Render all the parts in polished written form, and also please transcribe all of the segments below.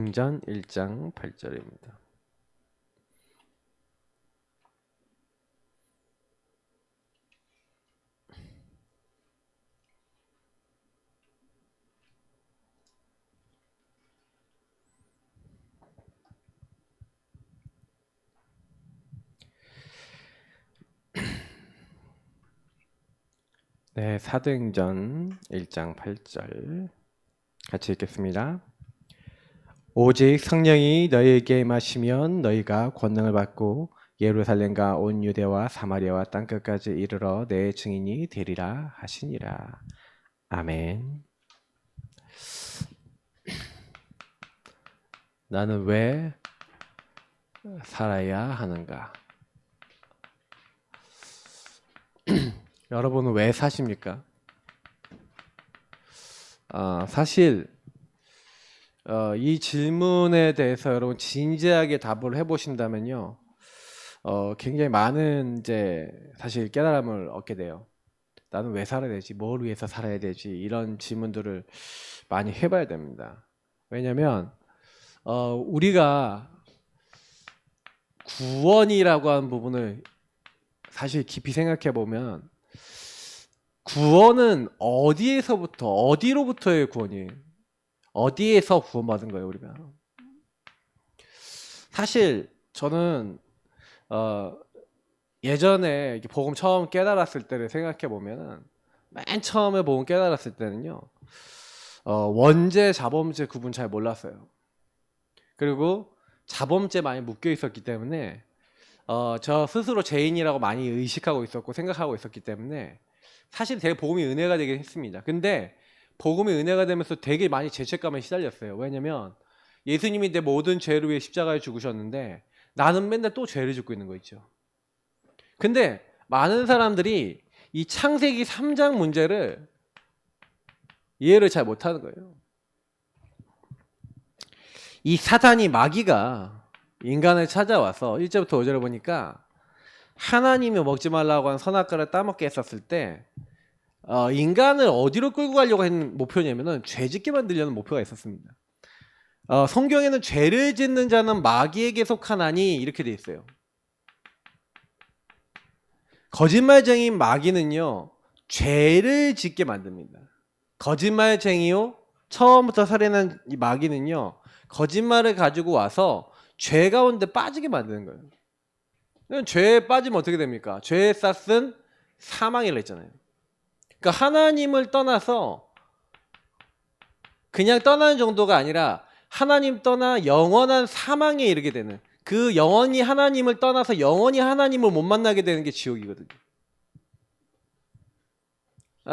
사도행전 1장 8절입니다. 네, 사도행전 1장 8절 같이 읽겠습니다. 오직 성령이 너희에게 임하시면 너희가 권능을 받고 예루살렘과 온 유대와 사마리아와 땅끝까지 이르러 내 증인이 되리라 하시니라. 아멘. 나는 왜 살아야 하는가? 여러분은 왜 사십니까? 사실 이 질문에 대해서 여러분 진지하게 답을 해보신다면요, 굉장히 많은 이제 사실 깨달음을 얻게 돼요. 나는 왜 살아야 되지? 뭘 위해서 살아야 되지? 이런 질문들을 많이 해봐야 됩니다. 왜냐하면 우리가 구원이라고 하는 부분을 사실 깊이 생각해 보면 구원은 어디에서부터 어디로부터의 구원이에요? 어디에서 구원받은 거예요, 우리가? 사실 저는 예전에 이렇게 복음 처음 깨달았을 때를 생각해 보면은 맨 처음에 복음 깨달았을 때는요, 원죄, 자범죄 구분 잘 몰랐어요. 그리고 자범죄 많이 묶여 있었기 때문에 저 스스로 죄인이라고 많이 의식하고 있었고 생각하고 있었기 때문에 사실 되게 복음이 은혜가 되긴 했습니다. 근데 복음이 은혜가 되면서 되게 많이 죄책감에 시달렸어요. 왜냐면 예수님이 내 모든 죄를 위해 십자가에 죽으셨는데 나는 맨날 또 죄를 짓고 있는 거 있죠. 근데 많은 사람들이 이 창세기 3장 문제를 이해를 잘 못하는 거예요. 이 사단이, 마귀가 인간을 찾아와서 1절부터 5절을 보니까 하나님이 먹지 말라고 한 선악과를 따먹게 했었을 때 인간을 어디로 끌고 가려고 했는 목표냐면은 죄 짓게 만들려는 목표가 있었습니다. 성경에는 죄를 짓는 자는 마귀에게 속하나니 이렇게 돼 있어요. 거짓말쟁이인 마귀는요, 죄를 짓게 만듭니다. 거짓말쟁이요, 처음부터 살인한 이 마귀는요, 거짓말을 가지고 와서 죄 가운데 빠지게 만드는 거예요. 죄에 빠지면 어떻게 됩니까? 죄의 싹은 사망이라 했잖아요. 그러니까 하나님을 떠나서 그냥 떠나는 정도가 아니라 하나님 떠나 영원한 사망에 이르게 되는, 그 영원히 하나님을 떠나서 영원히 하나님을 못 만나게 되는 게 지옥이거든요.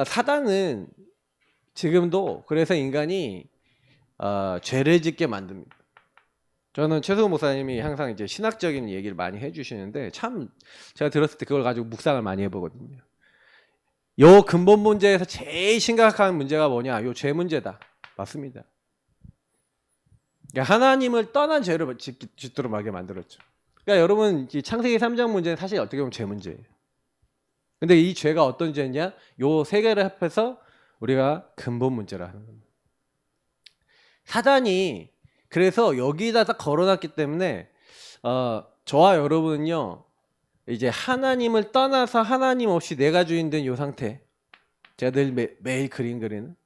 사단은 지금도 그래서 인간이 죄를 짓게 만듭니다. 저는 최수호 목사님이 항상 이제 신학적인 얘기를 많이 해주시는데 참 제가 들었을 때 그걸 가지고 묵상을 많이 해보거든요. 요 근본 문제에서 제일 심각한 문제가 뭐냐? 요 죄 문제다. 맞습니다. 그러니까 하나님을 떠난 죄를 짓도록 하게 만들었죠. 그러니까 여러분, 창세기 3장 문제는 사실 어떻게 보면 죄 문제예요. 근데 이 죄가 어떤 죄냐? 요 세 개를 합해서 우리가 근본 문제라 하는 겁니다. 사단이 그래서 여기다 딱 걸어놨기 때문에 저와 여러분은요, 이제 하나님을 떠나서 하나님 없이 내가 주인 된 요 상태, 제가 늘 매일 그림 그리는,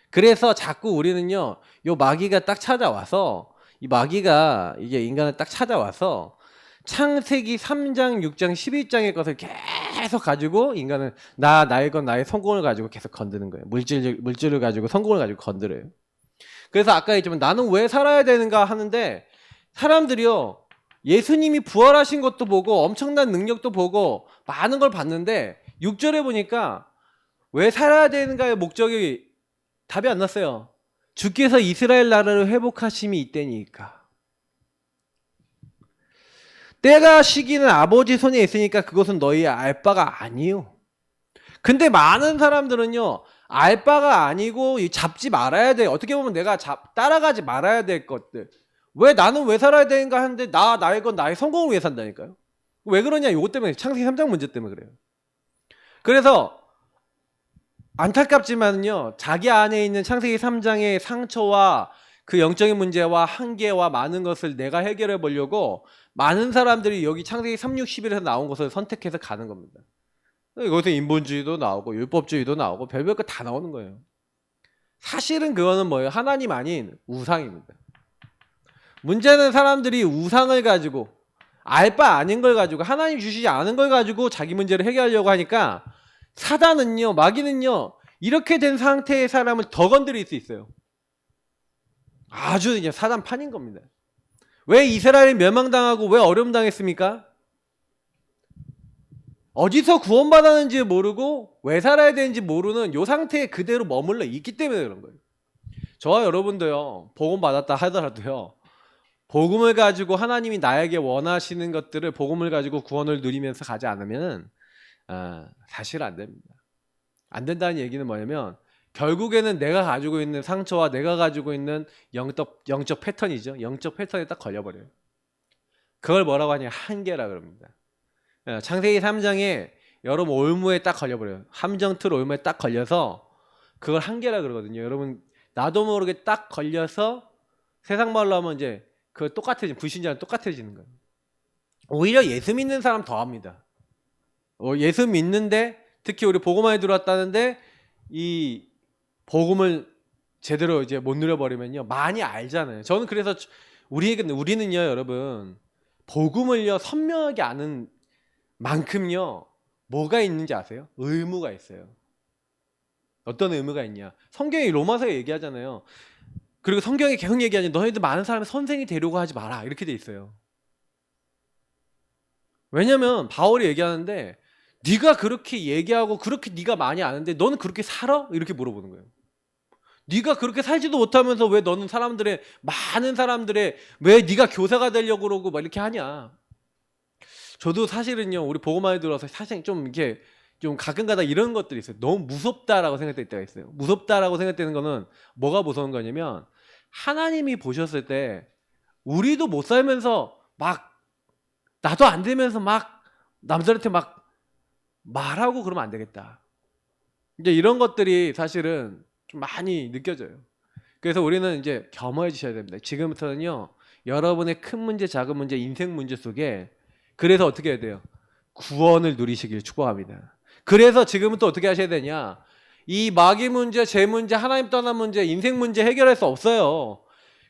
그래서 자꾸 우리는요, 요 마귀가 딱 찾아와서, 이 마귀가 이게 인간을 딱 찾아와서 창세기 3장, 6장, 11장의 것을 계속 가지고 인간은 나의 것, 나의 성공을 가지고 계속 건드는 거예요. 물질을 가지고 성공을 가지고 건드려요. 그래서 아까 했지만 나는 왜 살아야 되는가 하는데, 사람들이요, 예수님이 부활하신 것도 보고 엄청난 능력도 보고 많은 걸 봤는데 6절에 보니까 왜 살아야 되는가의 목적이 답이 안 났어요. 주께서 이스라엘 나라를 회복하심이 이때니까. 때가 시기는 아버지 손에 있으니까 그것은 너희의 알 바가 아니요. 근데 많은 사람들은요, 알 바가 아니고 잡지 말아야 돼. 어떻게 보면 내가 따라가지 말아야 될 것들. 왜 나는 왜 살아야 되는가 하는데 나의 건 나의 성공을 위해 산다니까요. 왜 그러냐? 이것 때문에, 창세기 3장 문제 때문에 그래요. 그래서 안타깝지만요, 자기 안에 있는 창세기 3장의 상처와 그 영적인 문제와 한계와 많은 것을 내가 해결해 보려고 많은 사람들이 여기 창세기 3, 6, 11에서 나온 것을 선택해서 가는 겁니다. 여기서 인본주의도 나오고 율법주의도 나오고 별별 거 다 나오는 거예요. 사실은 그거는 뭐예요? 하나님 아닌 우상입니다. 문제는 사람들이 우상을 가지고 알 바 아닌 걸 가지고 하나님 주시지 않은 걸 가지고 자기 문제를 해결하려고 하니까 사단은요, 마귀는요, 이렇게 된 상태의 사람을 더 건드릴 수 있어요. 아주 이제 사단판인 겁니다. 왜 이스라엘이 멸망당하고 왜 어려움 당했습니까? 어디서 구원받았는지 모르고 왜 살아야 되는지 모르는 이 상태에 그대로 머물러 있기 때문에 그런 거예요. 저와 여러분도요, 복음 받았다 하더라도요, 복음을 가지고 하나님이 나에게 원하시는 것들을 복음을 가지고 구원을 누리면서 가지 않으면 사실 안 됩니다. 안 된다는 얘기는 뭐냐면 결국에는 내가 가지고 있는 상처와 내가 가지고 있는 영적 패턴이죠. 영적 패턴에 딱 걸려버려요. 그걸 뭐라고 하냐, 한계라 그럽니다. 창세기 3장에 여러분 올무에 딱 걸려버려요. 함정틀 올무에 딱 걸려서 그걸 한계라 그러거든요. 여러분 나도 모르게 딱 걸려서 세상 말로 하면 이제 그 똑같아지는, 불신자는 똑같아지는 거예요. 오히려 예수 믿는 사람 더 합니다. 예수 믿는데 특히 우리 복음만에 들어왔다는데 이 복음을 제대로 이제 못 누려버리면요, 많이 알잖아요. 저는 그래서 우리는요, 여러분 복음을요 선명하게 아는 만큼요 뭐가 있는지 아세요? 의무가 있어요. 어떤 의무가 있냐? 성경이 로마서에 얘기하잖아요. 그리고 성경에 계속 얘기하니 너희들 많은 사람의 선생이 되려고 하지 마라, 이렇게 돼 있어요. 왜냐면 바울이 얘기하는데 네가 그렇게 얘기하고 그렇게 네가 많이 아는데 너는 그렇게 살아? 이렇게 물어보는 거예요. 네가 그렇게 살지도 못하면서 왜 너는 많은 사람들의 왜 네가 교사가 되려고 그러고 막 이렇게 하냐. 저도 사실은요, 우리 복음만에 들어서 사실 좀 이렇게 좀 가끔가다 이런 것들이 있어요. 너무 무섭다라고 생각될 때가 있어요. 무섭다라고 생각되는 거는 뭐가 무서운 거냐면 하나님이 보셨을 때 우리도 못 살면서 막 나도 안 되면서 막 남들한테 막 말하고 그러면 안 되겠다. 이제 이런 것들이 사실은 좀 많이 느껴져요. 그래서 우리는 이제 겸허해지셔야 됩니다. 지금부터는요, 여러분의 큰 문제, 작은 문제, 인생 문제 속에 그래서 어떻게 해야 돼요? 구원을 누리시길 축복합니다. 그래서 지금부터 어떻게 하셔야 되냐? 이 마귀 문제, 제 문제, 하나님 떠난 문제, 인생 문제 해결할 수 없어요.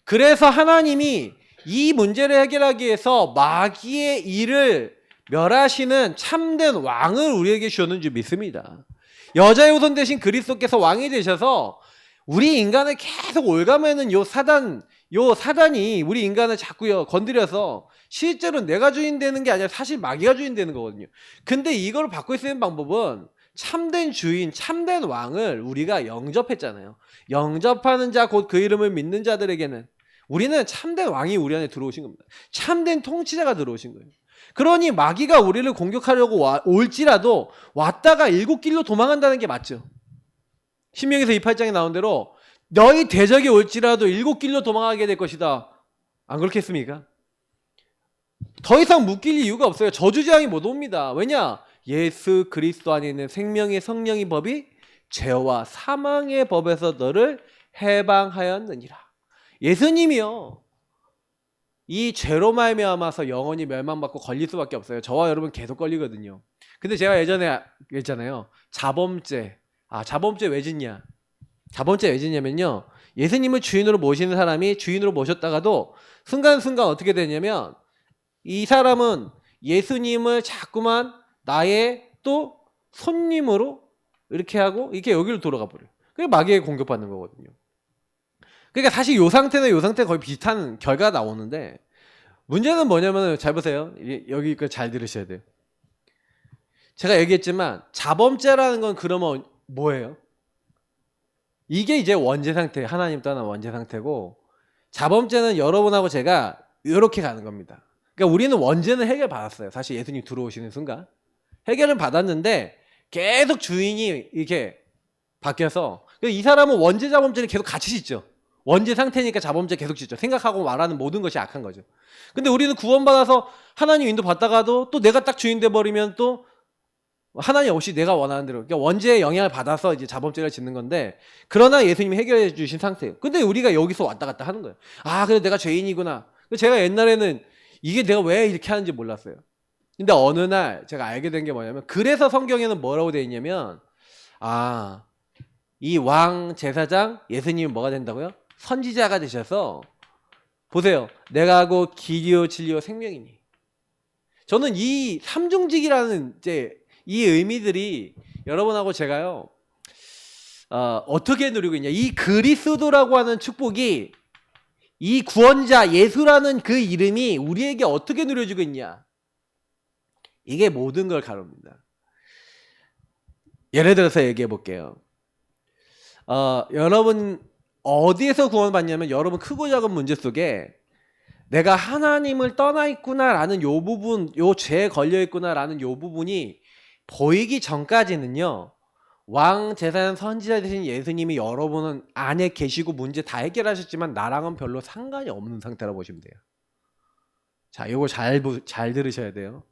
그래서 하나님이 이 문제를 해결하기 위해서 마귀의 일을 멸하시는 참된 왕을 우리에게 주셨는 줄 믿습니다. 여자의 후손 대신 그리스도께서 왕이 되셔서 우리 인간을 계속 올가매는 요 사단이 우리 인간을 자꾸 건드려서 실제로 내가 주인 되는 게 아니라 사실 마귀가 주인 되는 거거든요. 근데 이걸 바꿀 수 있는 방법은 참된 주인, 참된 왕을 우리가 영접했잖아요. 영접하는 자, 곧 그 이름을 믿는 자들에게는 우리는 참된 왕이 우리 안에 들어오신 겁니다. 참된 통치자가 들어오신 거예요. 그러니 마귀가 우리를 공격하려고 올지라도 왔다가 7길로 도망간다는 게 맞죠. 신명기서 28장에 나온 대로 너희 대적이 올지라도 7길로 도망가게 될 것이다. 안 그렇겠습니까? 더 이상 묶일 이유가 없어요. 저주재앙이 못 옵니다. 왜냐? 예수 그리스도 안에 있는 생명의 성령의 법이 죄와 사망의 법에서 너를 해방하였느니라. 예수님이요, 이 죄로 말미암아서 영원히 멸망받고 걸릴 수밖에 없어요. 저와 여러분 계속 걸리거든요. 근데 제가 예전에 했잖아요. 자범죄 왜 짓냐? 자범죄 왜 짓냐면요, 예수님을 주인으로 모시는 사람이 주인으로 모셨다가도 순간순간 어떻게 되냐면 이 사람은 예수님을 자꾸만 나의 또 손님으로 이렇게 하고 이렇게 여기로 돌아가 버려요. 그게 마귀에게 공격받는 거거든요. 그러니까 사실 요 상태는 거의 비슷한 결과가 나오는데 문제는 뭐냐면, 잘 보세요. 여기 잘 들으셔야 돼요. 제가 얘기했지만 자범죄라는 건 그러면 뭐예요? 이게 이제 원죄 상태, 하나님 떠난 원죄 상태고, 자범죄는 여러분하고 제가 이렇게 가는 겁니다. 그러니까 우리는 원죄는 해결 받았어요. 사실 예수님 들어오시는 순간 해결은 받았는데 계속 주인이 이렇게 바뀌어서 이 사람은 원죄 자범죄를 계속 같이 짓죠. 원죄 상태니까 자범죄 계속 짓죠. 생각하고 말하는 모든 것이 악한 거죠. 근데 우리는 구원받아서 하나님 인도 받다가도 또 내가 딱 주인 돼버리면 또 하나님 없이 내가 원하는 대로, 그러니까 원죄의 영향을 받아서 이제 자범죄를 짓는 건데, 그러나 예수님이 해결해 주신 상태예요. 근데 우리가 여기서 왔다 갔다 하는 거예요. 아, 그래 내가 죄인이구나. 제가 옛날에는 이게 내가 왜 이렇게 하는지 몰랐어요. 근데 어느 날 제가 알게 된 게 뭐냐면, 그래서 성경에는 뭐라고 되어 있냐면, 아, 이 왕 제사장 예수님이 뭐가 된다고요? 선지자가 되셔서, 보세요. 내가 하고 길이요 진리요 생명이니. 저는 이 삼중직이라는 이제 이 의미들이 여러분하고 제가요, 어떻게 누리고 있냐. 이 그리스도라고 하는 축복이, 이 구원자 예수라는 그 이름이 우리에게 어떻게 누려지고 있냐. 이게 모든 걸 가릅니다. 예를 들어서 얘기해 볼게요. 여러분 어디에서 구원받냐면, 여러분 크고 작은 문제 속에 내가 하나님을 떠나 있구나라는 요 부분, 요 죄에 걸려 있구나라는 요 부분이 보이기 전까지는요, 왕 제사장 선지자 되신 예수님이 여러분 안에 계시고 문제 다 해결하셨지만 나랑은 별로 상관이 없는 상태라고 보시면 돼요. 자, 요거 잘 들으셔야 돼요.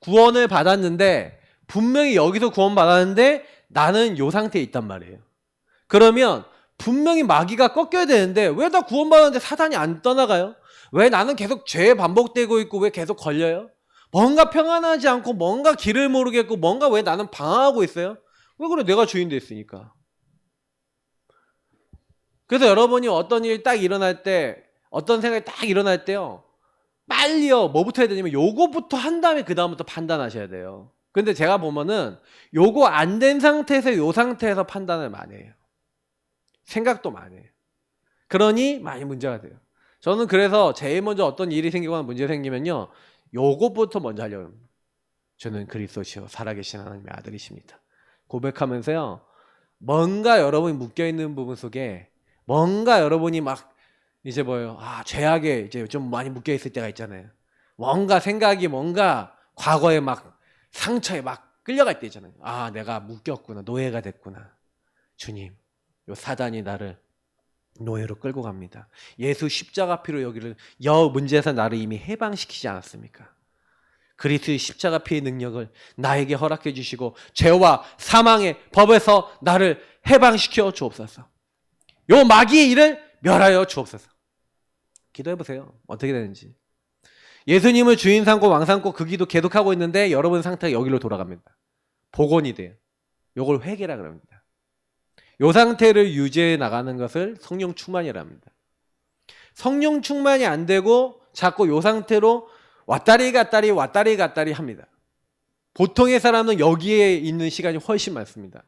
구원을 받았는데, 분명히 여기서 구원 받았는데 나는 요 상태에 있단 말이에요. 그러면 분명히 마귀가 꺾여야 되는데, 왜 나 구원받았는데 사단이 안 떠나가요? 왜 나는 계속 죄에 반복되고 있고 왜 계속 걸려요? 뭔가 평안하지 않고, 뭔가 길을 모르겠고, 뭔가 왜 나는 방황하고 있어요? 왜 그래? 내가 주인 됐으니까. 그래서 여러분이 어떤 일이 딱 일어날 때, 어떤 생각이 딱 일어날 때요, 빨리요 뭐부터 해야 되냐면 요거부터 한 다음에 그 다음부터 판단하셔야 돼요. 근데 제가 보면은 요거 안 된 상태에서 요 상태에서 판단을 많이 해요. 생각도 많이 해요. 그러니 많이 문제가 돼요. 저는 그래서 제일 먼저 어떤 일이 생기거나 문제 생기면요, 요것부터 먼저 하려고 합니다. 저는 그리스도시요 살아계신 하나님의 아들이십니다. 고백하면서요, 뭔가 여러분이 묶여있는 부분 속에, 뭔가 여러분이 막 이제 뭐예요, 죄악에 이제 좀 많이 묶여있을 때가 있잖아요. 뭔가 생각이, 뭔가 과거에 막 상처에 막 끌려갈 때 있잖아요. 내가 묶였구나, 노예가 됐구나. 주님, 요 사단이 나를 노예로 끌고 갑니다. 예수 십자가 피로 여기를 문제에서 나를 이미 해방시키지 않았습니까? 그리스도의 십자가 피의 능력을 나에게 허락해 주시고 죄와 사망의 법에서 나를 해방시켜 주옵소서. 요 마귀의 일을 멸하여 주옵소서. 기도해 보세요. 어떻게 되는지. 예수님을 주인 삼고 왕 삼고 그 기도 계속하고 있는데 여러분 상태가 여기로 돌아갑니다. 복원이 돼요. 요걸 회개라 그럽니다. 요 상태를 유지해 나가는 것을 성령 충만이라 합니다. 성령 충만이 안 되고 자꾸 요 상태로 왔다리 갔다리 합니다. 보통의 사람은 여기에 있는 시간이 훨씬 많습니다.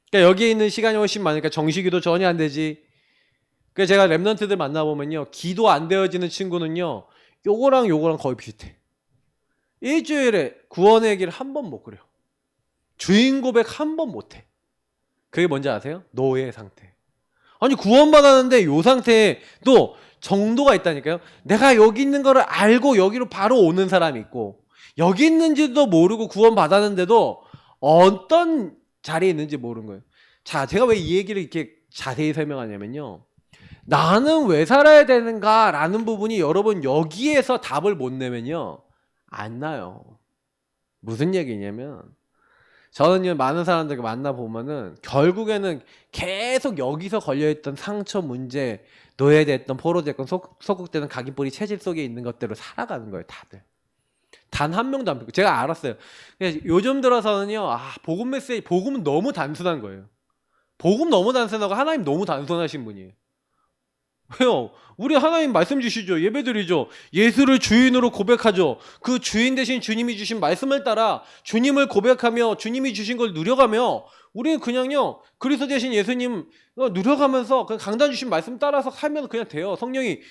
그러니까 여기에 있는 시간이 훨씬 많으니까 정식기도 전혀 안 되지. 그러니까 제가 랩런트들 만나보면요, 기도 안 되어지는 친구는요, 요거랑 거의 비슷해. 일주일에 구원의 길을 한 번 못 그려. 주인 고백 한 번 못 해. 그게 뭔지 아세요? 노예 상태. 아니 구원받았는데 요 상태에 또 정도가 있다니까요. 내가 여기 있는 거를 알고 여기로 바로 오는 사람이 있고, 여기 있는지도 모르고 구원받았는데도 어떤 자리에 있는지 모르는 거예요. 자, 제가 왜 이 얘기를 이렇게 자세히 설명하냐면요, 나는 왜 살아야 되는가 라는 부분이 여러분 여기에서 답을 못 내면요, 안 나요. 무슨 얘기냐면, 저는 많은 사람들 만나보면은 결국에는 계속 여기서 걸려있던 상처 문제, 노예됐던, 포로됐건, 소극되는 각인뿌리 체질 속에 있는 것대로 살아가는 거예요, 다들. 단 한 명도 안 믿고. 제가 알았어요. 요즘 들어서는요, 복음 메시지, 복음은 너무 단순한 거예요. 복음 너무 단순하고 하나님 너무 단순하신 분이에요. 왜요? 우리 하나님 말씀 주시죠. 예배드리죠. 예수를 주인으로 고백하죠. 그 주인 대신 주님이 주신 말씀을 따라 주님을 고백하며 주님이 주신 걸 누려가며, 우리는 그냥요, 그리스도 대신 예수님 누려가면서 그냥 강단 주신 말씀 따라서 살면 그냥 돼요. 성령이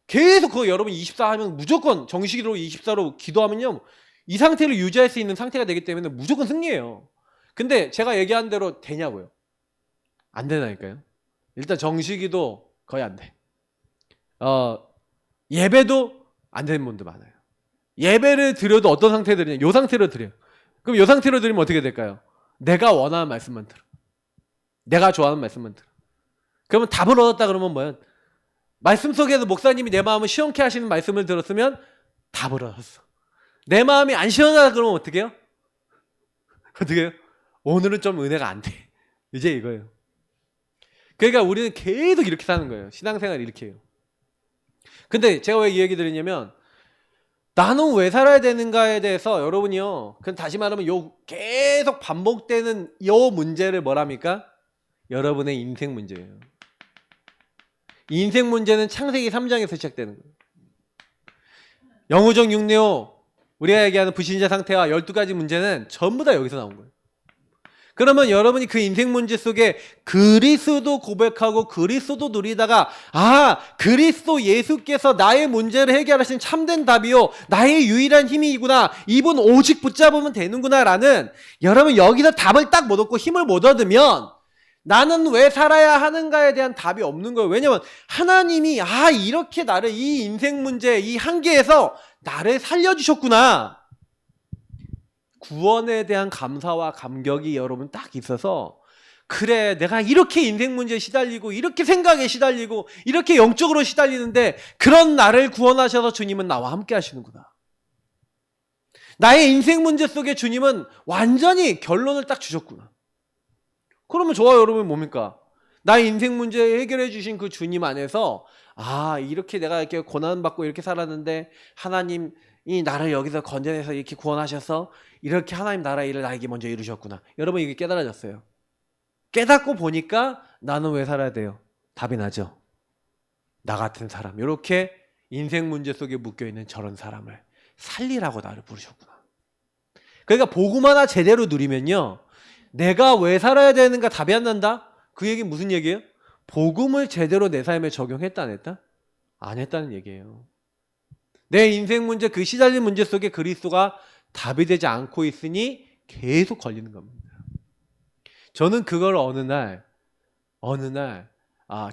계속 그거 여러분 24 하면 무조건 정식으로 24로 기도하면요, 이 상태를 유지할 수 있는 상태가 되기 때문에 무조건 승리해요. 근데 제가 얘기한 대로 되냐고요? 안 되나니까요. 일단 정식이도 거의 안 돼. 예배도 안 되는 분도 많아요. 예배를 드려도 어떤 상태에 드리냐? 요 상태로 드려요. 그럼 요 상태로 드리면 어떻게 될까요? 내가 원하는 말씀만 들어. 내가 좋아하는 말씀만 들어. 그러면 답을 얻었다 그러면 뭐야? 말씀 속에서 목사님이 내 마음을 시원케 하시는 말씀을 들었으면 답을 얻었어. 내 마음이 안 시원하다 그러면 어떻게 해요? 어떻게 해요? 오늘은 좀 은혜가 안 돼. 이제 이거예요. 그러니까 우리는 계속 이렇게 사는 거예요. 신앙생활 이렇게 해요. 근데 제가 왜 이 얘기 드리냐면 나는 왜 살아야 되는가에 대해서 여러분이요. 그럼 다시 말하면 요 계속 반복되는 요 문제를 뭐랍니까? 여러분의 인생 문제예요. 인생 문제는 창세기 3장에서 시작되는 거예요. 영우정 육례오 우리가 얘기하는 불신자 상태와 12가지 문제는 전부 다 여기서 나온 거예요. 그러면 여러분이 그 인생 문제 속에 그리스도 고백하고 그리스도 누리다가 그리스도 예수께서 나의 문제를 해결하신 참된 답이요 나의 유일한 힘이구나 이분 오직 붙잡으면 되는구나 라는 여러분 여기서 답을 딱 못 얻고 힘을 못 얻으면 나는 왜 살아야 하는가에 대한 답이 없는 거예요. 왜냐면 하나님이 이렇게 나를 이 인생 문제 이 한계에서 나를 살려주셨구나. 구원에 대한 감사와 감격이 여러분 딱 있어서 그래 내가 이렇게 인생 문제에 시달리고 이렇게 생각에 시달리고 이렇게 영적으로 시달리는데 그런 나를 구원하셔서 주님은 나와 함께 하시는구나. 나의 인생 문제 속에 주님은 완전히 결론을 딱 주셨구나. 그러면 저와 여러분이 뭡니까? 나의 인생 문제 해결해 주신 그 주님 안에서 이렇게 내가 이렇게 고난받고 이렇게 살았는데 하나님이 나를 여기서 건져내서 이렇게 구원하셔서 이렇게 하나님 나라의 일을 나에게 먼저 이루셨구나. 여러분 이게 깨달아졌어요. 깨닫고 보니까 나는 왜 살아야 돼요? 답이 나죠. 나 같은 사람 이렇게 인생 문제 속에 묶여있는 저런 사람을 살리라고 나를 부르셨구나. 그러니까 복음 하나 제대로 누리면요. 내가 왜 살아야 되는가 답이 안 난다? 그 얘기는 무슨 얘기예요? 복음을 제대로 내 삶에 적용했다 안 했다? 안 했다는 얘기예요. 내 인생 문제 그 시달린 문제 속에 그리스도가 답이 되지 않고 있으니 계속 걸리는 겁니다. 저는 그걸 어느 날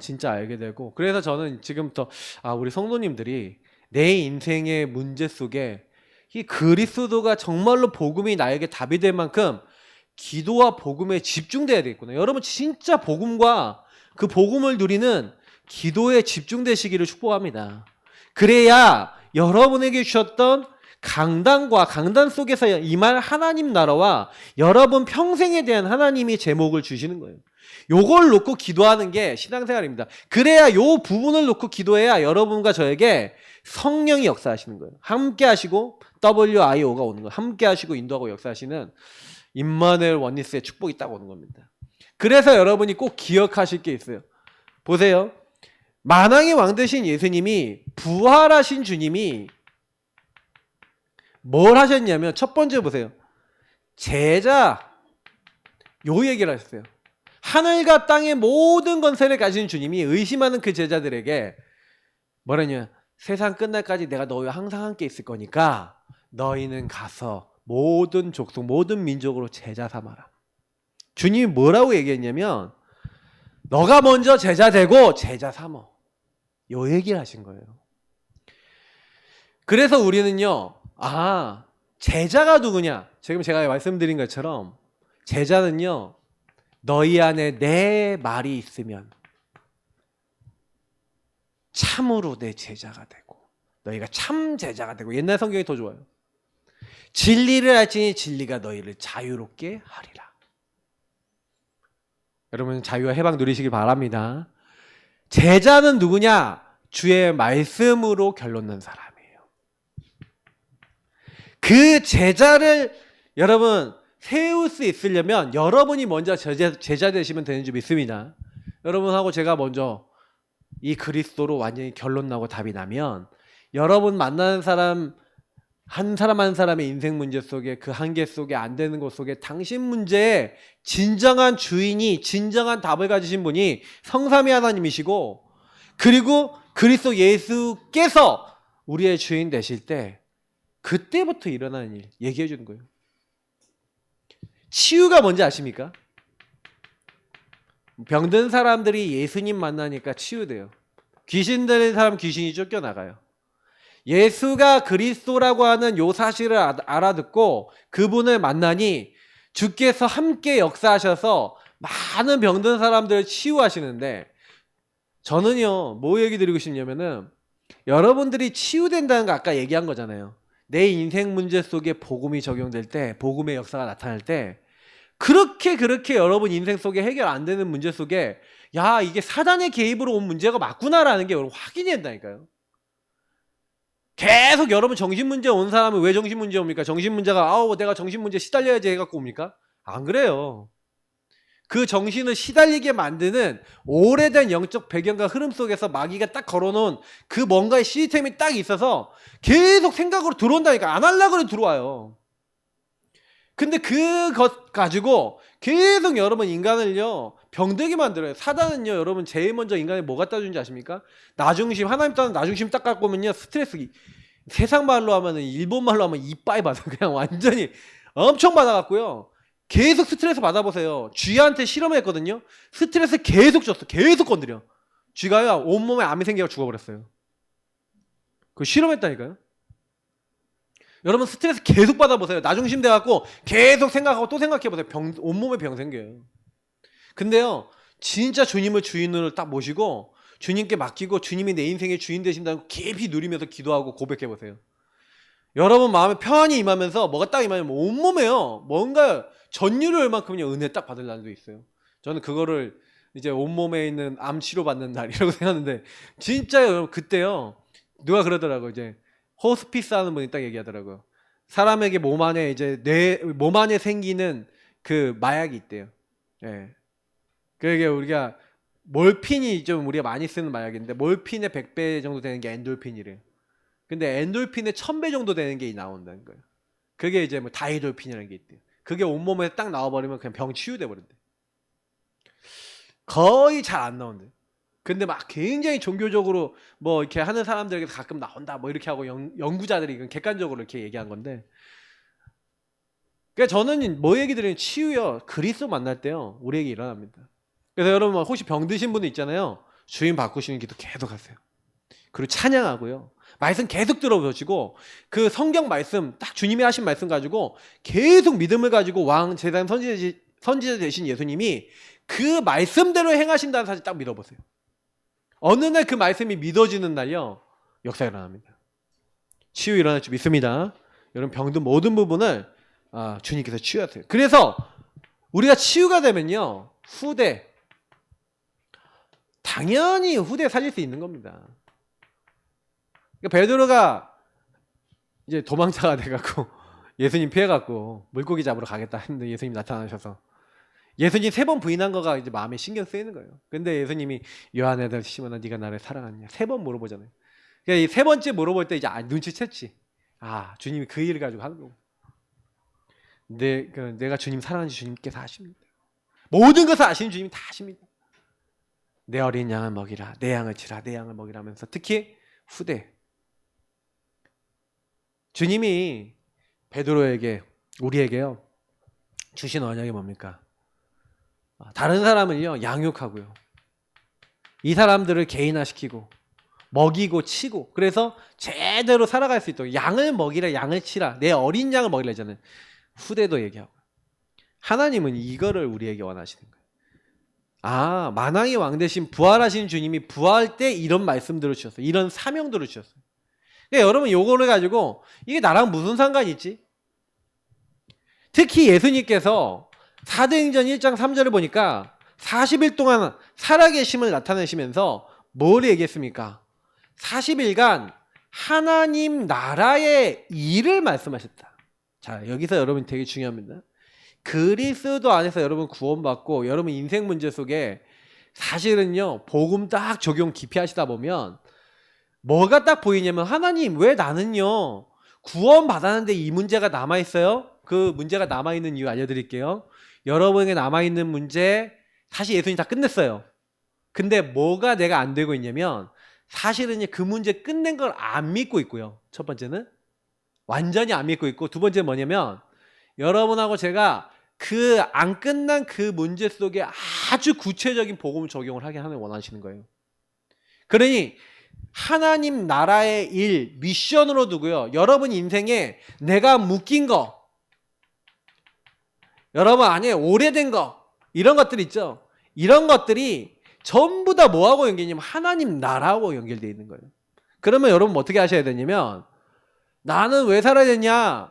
진짜 알게 되고 그래서 저는 지금부터 우리 성도님들이 내 인생의 문제 속에 이 그리스도가 정말로 복음이 나에게 답이 될 만큼 기도와 복음에 집중돼야 되겠구나. 여러분 진짜 복음과 그 복음을 누리는 기도에 집중되시기를 축복합니다. 그래야 여러분에게 주셨던 강단과 강단 속에서 임할 하나님 나라와 여러분 평생에 대한 하나님이 제목을 주시는 거예요. 요걸 놓고 기도하는 게 신앙생활입니다. 그래야 요 부분을 놓고 기도해야 여러분과 저에게 성령이 역사하시는 거예요. 함께 하시고 WIO가 오는 거예요. 함께 하시고 인도하고 역사하시는 임마누엘 원니스의 축복이 딱 오는 겁니다. 그래서 여러분이 꼭 기억하실 게 있어요. 보세요. 만왕의 왕 되신 예수님이 부활하신 주님이 뭘 하셨냐면 첫 번째 보세요. 제자 요 얘기를 하셨어요. 하늘과 땅의 모든 권세를 가진 주님이 의심하는 그 제자들에게 뭐라냐? 세상 끝날까지 내가 너희와 항상 함께 있을 거니까 너희는 가서 모든 족속 모든 민족으로 제자 삼아라. 주님이 뭐라고 얘기했냐면 너가 먼저 제자 되고 제자 삼어. 요 얘기를 하신 거예요. 그래서 우리는요. 제자가 누구냐? 지금 제가 말씀드린 것처럼 제자는요. 너희 안에 내 말이 있으면 참으로 내 제자가 되고 너희가 참 제자가 되고 옛날 성경이 더 좋아요. 진리를 알지니 진리가 너희를 자유롭게 하리라. 여러분 자유와 해방 누리시길 바랍니다. 제자는 누구냐? 주의 말씀으로 결론 난 사람이에요. 그 제자를 여러분 세울 수 있으려면 여러분이 먼저 제자 되시면 되는 줄 믿습니다. 여러분하고 제가 먼저 이 그리스도로 완전히 결론 나고 답이 나면 여러분 만나는 사람 한 사람 한 사람의 인생 문제 속에 그 한계 속에 안 되는 것 속에 당신 문제에 진정한 주인이 진정한 답을 가지신 분이 성삼위 하나님이시고 그리고 그리스도 예수께서 우리의 주인 되실 때 그때부터 일어나는 일 얘기해 주는 거예요. 치유가 뭔지 아십니까? 병든 사람들이 예수님 만나니까 치유돼요. 귀신 들린 사람 귀신이 쫓겨나가요. 예수가 그리스도라고 하는 요 사실을 알아듣고 그분을 만나니 주께서 함께 역사하셔서 많은 병든 사람들을 치유하시는데 저는요 뭐 얘기 드리고 싶냐면은 여러분들이 치유된다는 거 아까 얘기한 거잖아요. 내 인생 문제 속에 복음이 적용될 때 복음의 역사가 나타날 때 그렇게 여러분 인생 속에 해결 안 되는 문제 속에 야 이게 사단의 개입으로 온 문제가 맞구나라는 게 여러분 확인이 된다니까요. 계속 여러분 정신문제 온 사람은 왜 정신문제 옵니까? 정신문제가 아우 내가 정신문제 시달려야지 해갖고 옵니까? 안 그래요. 그 정신을 시달리게 만드는 오래된 영적 배경과 흐름 속에서 마귀가 딱 걸어놓은 그 뭔가의 시스템이 딱 있어서 계속 생각으로 들어온다니까. 안 하려고 해도 들어와요. 근데 그것 가지고 계속 여러분 인간을요 병들게 만들어요. 사단은요 여러분 제일 먼저 인간에 뭐 갖다 주는지 아십니까? 나중심. 하나님 따는 나중심 딱 갖고 오면요 스트레스. 세상 말로 하면은 일본 말로 하면 이빠이 받아. 그냥 완전히 엄청 받아갖고요 계속 스트레스 받아보세요. 쥐한테 실험했거든요. 스트레스 계속 줬어. 계속 건드려. 쥐가요 온몸에 암이 생겨서 죽어버렸어요. 그거 실험했다니까요. 여러분 스트레스 계속 받아보세요. 나중심 돼갖고 계속 생각하고 또 생각해보세요. 온몸에 병 생겨요. 근데요 진짜 주님을 주인으로 딱 모시고 주님께 맡기고 주님이 내 인생의 주인 되신다고 깊이 누리면서 기도하고 고백해보세요. 여러분 마음에 평안이 임하면서 뭐가 딱 임하면 온몸에요 뭔가 전율을 얼만큼요 은혜 딱 받을 날도 있어요. 저는 그거를 이제 온몸에 있는 암 치료 받는 날이라고 생각하는데 진짜 여러분 그때요 누가 그러더라고요. 이제 호스피스 하는 분이 딱 얘기하더라고요. 사람에게 몸 안에 이제 뇌 몸 안에 생기는 그 마약이 있대요. 예. 그게 우리가 몰핀이 좀 우리가 많이 쓰는 마약인데 몰핀의 100배 정도 되는 게 엔돌핀이래요. 근데 엔돌핀의 1000배 정도 되는 게 나온다는 거예요. 그게 이제 뭐 다이돌핀이라는 게 있대요. 그게 온몸에 딱 나와버리면 그냥 병 치유돼 버린대. 거의 잘 안 나온대. 근데 막 굉장히 종교적으로 뭐 이렇게 하는 사람들에게 가끔 나온다 뭐 이렇게 하고 연구자들이 이건 객관적으로 이렇게 얘기한 건데. 그러니까 저는 뭐 얘기 드리면 치유요 그리스도 만날 때요 우리에게 일어납니다. 그래서 여러분 혹시 병 드신 분들 있잖아요. 주인 바꾸시는 기도 계속 하세요. 그리고 찬양하고요. 말씀 계속 들어보시고 그 성경 말씀 딱 주님이 하신 말씀 가지고 계속 믿음을 가지고 왕 제사장 선지자 되신 예수님이 그 말씀대로 행하신다는 사실 딱 믿어보세요. 어느 날 그 말씀이 믿어지는 날요 역사가 일어납니다. 치유 일어날 줄 믿습니다. 여러분 병든 모든 부분을 주님께서 치유하세요. 그래서 우리가 치유가 되면요 후대 당연히 후대 살릴 수 있는 겁니다. 그러니까 베드로가 이제 도망자가 돼갖고 예수님 피해갖고 물고기 잡으러 가겠다 했는데 예수님 나타나셔서 예수님 3번 부인한 거가 이제 마음에 신경 쓰이는 거예요. 근데 예수님이 요한의 아들 시몬아 네가 나를 사랑하느냐 3번 물어보잖아요. 그러니까 이 3번째 물어볼 때 이제 눈치챘지. 주님이 그 일을 가지고 하는 거고. 내가 주님 사랑하는지 주님께서 아십니다. 모든 것을 아시는 주님이 다 아십니다. 내 어린 양을 먹이라 내 양을 치라 내 양을 먹이라 하면서 특히 후대 주님이 베드로에게 우리에게요 주신 언약이 뭡니까? 다른 사람을요 양육하고요 이 사람들을 개인화시키고 먹이고 치고 그래서 제대로 살아갈 수 있도록 양을 먹이라 양을 치라 내 어린 양을 먹이라 하잖아요. 후대도 얘기하고 하나님은 이거를 우리에게 원하시는 거예요. 만왕의 왕 대신 부활하신 주님이 부활 때 이런 말씀들을 주셨어요. 이런 사명들을 주셨어요. 그러니까 여러분 요거를 가지고 이게 나랑 무슨 상관이 있지? 특히 예수님께서 사도행전 1장 3절을 보니까 40일 동안 살아계심을 나타내시면서 뭘 얘기했습니까? 40일간 하나님 나라의 일을 말씀하셨다. 자, 여기서 여러분 되게 중요합니다. 그리스도 안에서 여러분 구원받고 여러분 인생 문제 속에 사실은요 복음 딱 적용 깊이 하시다 보면 뭐가 딱 보이냐면 하나님 왜 나는요 구원받았는데 이 문제가 남아있어요? 그 문제가 남아있는 이유 알려드릴게요. 여러분에게 남아있는 문제 사실 예수님 다 끝냈어요. 근데 뭐가 내가 안 되고 있냐면 사실은 그 문제 끝낸 걸 안 믿고 있고요. 첫 번째는 완전히 안 믿고 있고 두 번째는 뭐냐면 여러분하고 제가 그 안 끝난 그 문제 속에 아주 구체적인 복음 적용을 하게 하는 원하시는 거예요. 그러니 하나님 나라의 일 미션으로 두고요. 여러분 인생에 내가 묶인 거 여러분 안에 오래된 거 이런 것들 있죠. 이런 것들이 전부 다 뭐하고 연결이냐면 하나님 나라하고 연결되어 있는 거예요. 그러면 여러분 어떻게 하셔야 되냐면 나는 왜 살아야 되냐?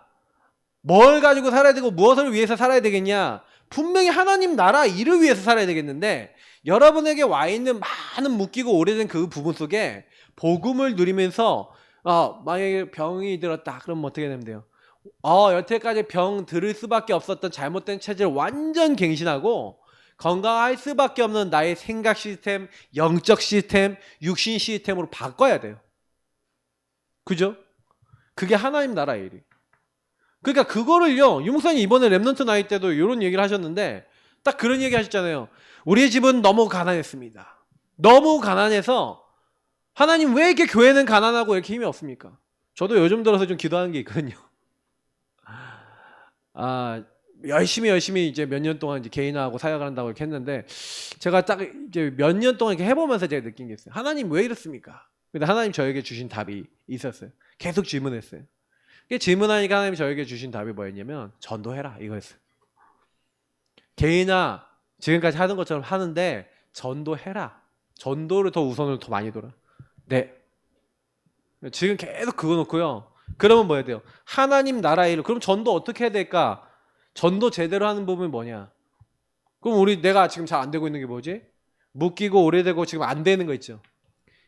뭘 가지고 살아야 되고 무엇을 위해서 살아야 되겠냐? 분명히 하나님 나라 일을 위해서 살아야 되겠는데 여러분에게 와 있는 많은 묶이고 오래된 그 부분 속에 복음을 누리면서 만약에 병이 들었다 그러면 어떻게 되면 돼요? 여태까지 병 들을 수밖에 없었던 잘못된 체질을 완전 갱신하고 건강할 수밖에 없는 나의 생각 시스템, 영적 시스템, 육신 시스템으로 바꿔야 돼요. 그죠? 그게 하나님 나라의 일이. 그러니까 그거를요, 유목사님 이번에 랩넌트 나이 때도 이런 얘기를 하셨는데 딱 그런 얘기 하셨잖아요. 우리 집은 너무 가난했습니다. 너무 가난해서 하나님 왜 이렇게 교회는 가난하고 이렇게 힘이 없습니까? 저도 요즘 들어서 좀 기도하는 게 있거든요. 열심히 이제 몇 년 동안 이제 개인화하고 사역을 한다고 이렇게 했는데 제가 딱 이제 몇 년 동안 이렇게 해보면서 제가 느낀 게 있어요. 하나님 왜 이렇습니까? 근데 하나님 저에게 주신 답이 있었어요. 계속 질문했어요. 질문하니까 하나님이 저에게 주신 답이 뭐였냐면 전도해라 이거였어요. 개인화 지금까지 하는 것처럼 하는데 전도해라. 전도를 더 우선으로 더 많이 둬라. 네. 지금 계속 그거 놓고요. 그러면 뭐 해야 돼요? 하나님 나라 일을. 그럼 전도 어떻게 해야 될까? 전도 제대로 하는 부분이 뭐냐? 그럼 내가 지금 잘 안 되고 있는 게 뭐지? 묶이고 오래되고 지금 안 되는 거 있죠.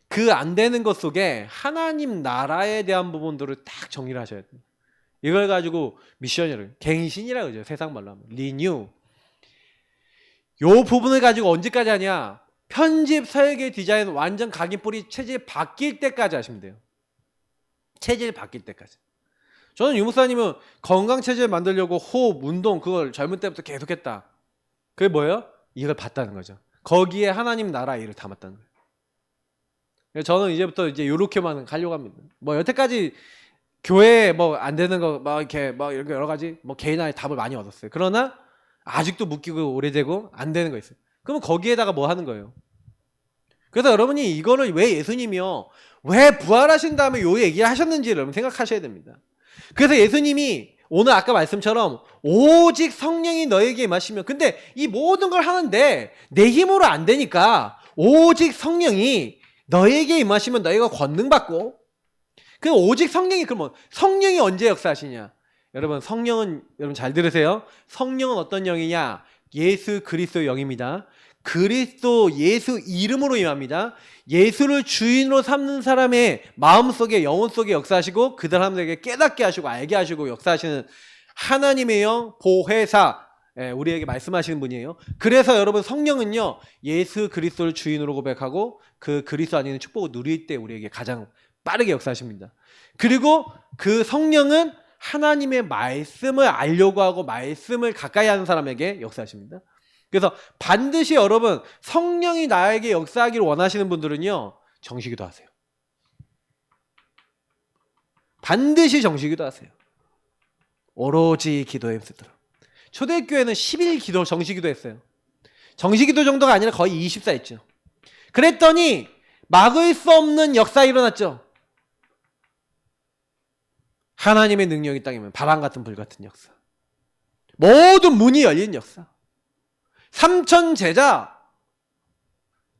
그 안 되는 것 속에 하나님 나라에 대한 부분들을 딱 정리를 하셔야 돼요. 이걸 가지고 미션이라고 갱신이라고 그러죠. 세상 말로 하면 리뉴. 요 부분을 가지고 언제까지 하냐? 편집, 설계, 디자인 완전 각인뿌리 체질 바뀔 때까지 하시면 돼요. 체질 바뀔 때까지. 저는 유목사님은 건강 체질 만들려고 호흡, 운동 그걸 젊은 때부터 계속했다. 그게 뭐예요? 이걸 봤다는 거죠. 거기에 하나님 나라 일을 담았다는 거예요. 저는 이제부터 이제 요렇게만 가려고 합니다. 뭐 여태까지 교회 뭐 안 되는 거 막 이렇게 여러 가지 개인화의 답을 많이 얻었어요. 그러나 아직도 묶이고 오래되고 안 되는 거 있어요. 그러면 거기에다가 뭐 하는 거예요? 그래서 여러분이 이거를 왜 예수님이요 왜 부활하신 다음에 요 얘기를 하셨는지 여러분 생각하셔야 됩니다. 그래서 예수님이 오늘 아까 말씀처럼 오직 성령이 너에게 임하시면 근데 이 모든 걸 하는데 내 힘으로 안 되니까 오직 성령이 너에게 임하시면 너희가 권능받고 그 오직 성령이 그러면 성령이 언제 역사하시냐? 여러분 성령은 여러분 잘 들으세요. 성령은 어떤 영이냐? 예수 그리스도의 영입니다. 그리스도 예수 이름으로 임합니다. 예수를 주인으로 삼는 사람의 마음속에 영혼 속에 역사하시고 그 사람들에게 깨닫게 하시고 알게 하시고 역사하시는 하나님의 영 보혜사 우리에게 말씀하시는 분이에요. 그래서 여러분 성령은요 예수 그리스도를 주인으로 고백하고 그 그리스도 안에 있는 축복을 누릴 때 우리에게 가장 빠르게 역사하십니다. 그리고 그 성령은 하나님의 말씀을 알려고 하고 말씀을 가까이 하는 사람에게 역사하십니다. 그래서 반드시 여러분 성령이 나에게 역사하기를 원하시는 분들은요 정시기도 하세요. 반드시 정시기도 하세요. 오로지 기도에 힘쓰도록. 초대교회는 10일 기도 정시기도 했어요. 정시기도 정도가 아니라 거의 24 했죠. 그랬더니 막을 수 없는 역사 일어났죠. 하나님의 능력이 땅이면 바람 같은 불 같은 역사. 모든 문이 열린 역사. 3천 제자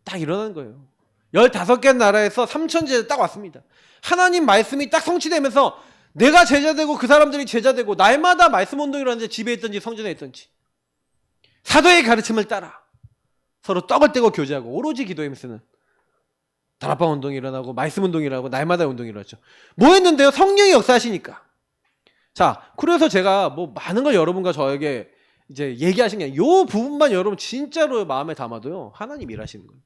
딱 일어난 거예요. 15개 나라에서 3천 제자 딱 왔습니다. 하나님 말씀이 딱 성취되면서 내가 제자 되고 그 사람들이 제자 되고 날마다 말씀 운동을 하는데 집에 있든지 성전에 있든지 사도의 가르침을 따라 서로 떡을 떼고 교제하고 오로지 기도에 힘쓰는 다락방 운동이 일어나고 말씀 운동이 일어나고 날마다 운동이 일어났죠. 뭐 했는데요? 성령이 역사하시니까. 자, 그래서 제가 많은 걸 여러분과 저에게 이제 얘기하신 게 요 부분만 여러분 진짜로 마음에 담아도요 하나님 일하시는 거예요.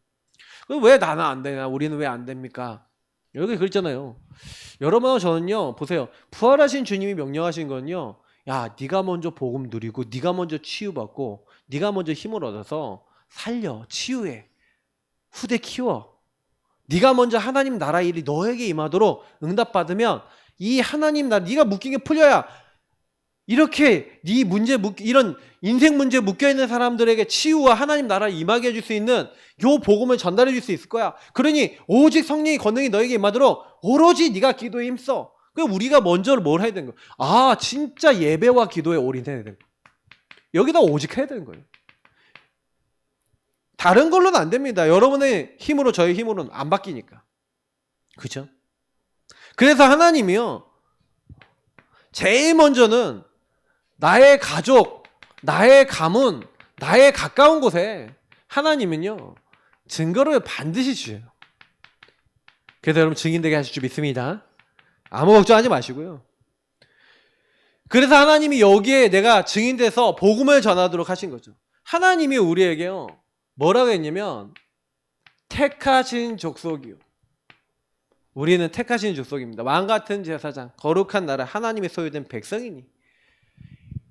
그럼 왜 나는 안 되냐? 우리는 왜 안 됩니까? 여기 그랬잖아요. 여러분 저는요 보세요. 부활하신 주님이 명령하신 건요. 야 네가 먼저 복음 누리고 네가 먼저 치유받고 네가 먼저 힘을 얻어서 살려 치유해 후대 키워. 네가 먼저 하나님 나라 일이 너에게 임하도록 응답받으면 이 하나님 나라 네가 묶인 게 풀려야 이렇게 네 문제 이런 인생 문제 묶여있는 사람들에게 치유와 하나님 나라를 임하게 해줄 수 있는 요 복음을 전달해 줄 수 있을 거야. 그러니 오직 성령의 권능이 너에게 임하도록 오로지 네가 기도에 힘써. 그럼 우리가 먼저 뭘 해야 되는 거야? 진짜 예배와 기도에 올인해야 되는 거야. 여기다 오직 해야 되는 거예요. 다른 걸로는 안 됩니다. 여러분의 힘으로 저의 힘으로는 안 바뀌니까. 그죠? 그래서 하나님이요 제일 먼저는 나의 가족, 나의 가문, 나의 가까운 곳에 하나님은요 증거를 반드시 주셔요. 그래서 여러분 증인되게 하실 줄 믿습니다. 아무 걱정하지 마시고요. 그래서 하나님이 여기에 내가 증인돼서 복음을 전하도록 하신 거죠. 하나님이 우리에게요 뭐라고 했냐면 택하신 족속이요. 우리는 택하신 족속입니다. 왕같은 제사장, 거룩한 나라, 하나님의 소유된 백성이니